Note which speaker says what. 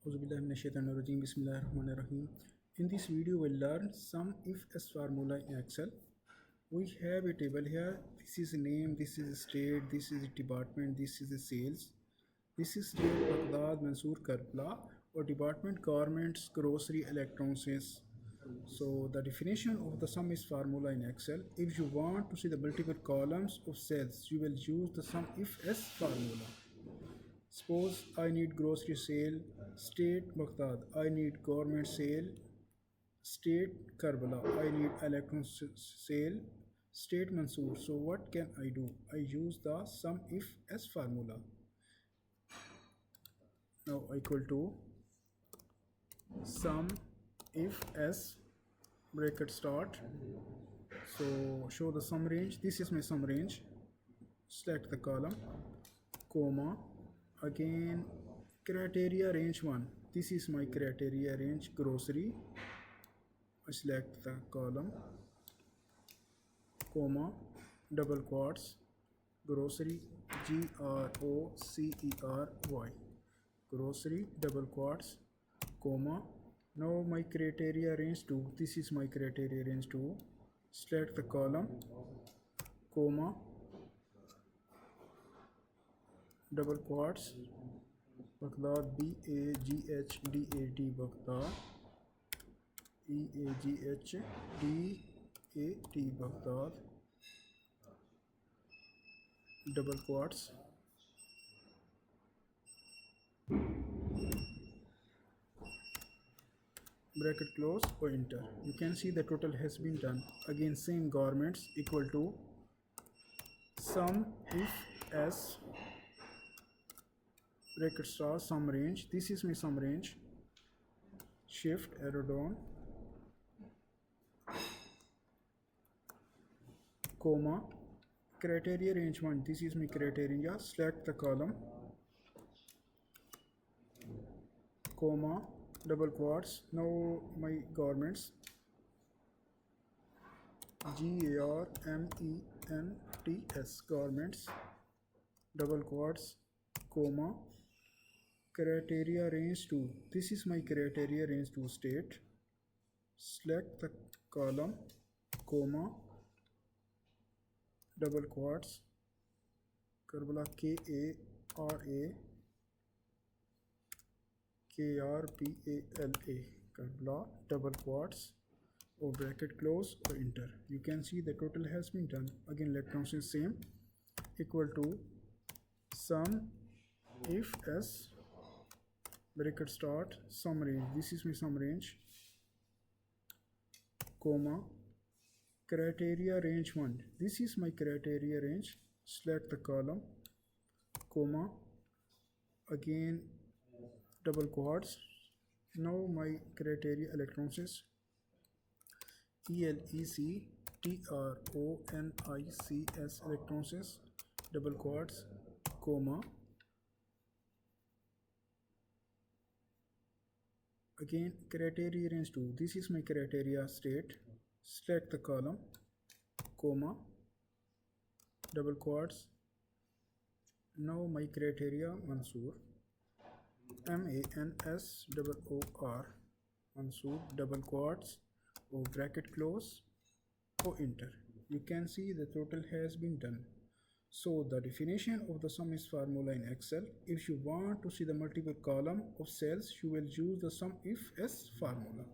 Speaker 1: Bismillahirrahmanirrahim. In this video we'll learn SUMIFS formula in Excel. We have a table here. This is name, this is state, this is department, this is the sales. This is state Baghdad, Mansoor, Karbala, or department garments, grocery, electronics. So the definition of the SUMIFS formula in Excel. If you want to see the multiple columns of cells, you will use the SUMIFS formula. Suppose I need grocery sale, state Baghdad, I need government sale, state Karbala, I need electronics sale, state Mansoor. So what can I do? I use the SUMIFS formula. Now equal to SUMIFS bracket start. So show the sum range. This is my sum range. Select the column, comma. Again, criteria range 1. This is my criteria range grocery. I select the column, comma, double quotes, grocery, GROCERY, grocery, double quotes, comma. Now my criteria range 2. This is my criteria range 2. Select the column, comma, double quotes, Baghdad, BAGHDAD, Baghdad, EAGHDAD, Baghdad, double quotes, bracket close or enter. You can see the total has been done. Again, same garments equal to SUMIFS bracket star sum range. This is my sum range. Shift arrow down, comma, criteria range 1. This is my criteria. Select the column, comma, double quotes. Now my garments, GARMENTS, garments, double quotes, comma, criteria range 2. This is my criteria range 2 state. Select the column, comma, double quotes, Karbala, KARA, KRPALA, Karbala, double quotes, or bracket close or enter. You can see the total has been done. Again, electrons is same, equal to SUMIFS bracket start sum range. This is my sum range, comma, criteria range 1. This is my criteria range. Select the column, comma, again double quotes. Now my criteria electrons is ELECTRONICS electrons, double quotes, comma, again criteria range 2. This is my criteria state. Select the column, comma, double quotes. Now my criteria Mansoor, MANSOOR, Mansoor, double quotes, or bracket close or enter. You can see the total has been done. So the definition of the SUMIFS formula in Excel. If you want to see the multiple column of cells, you will use the SUMIFS formula.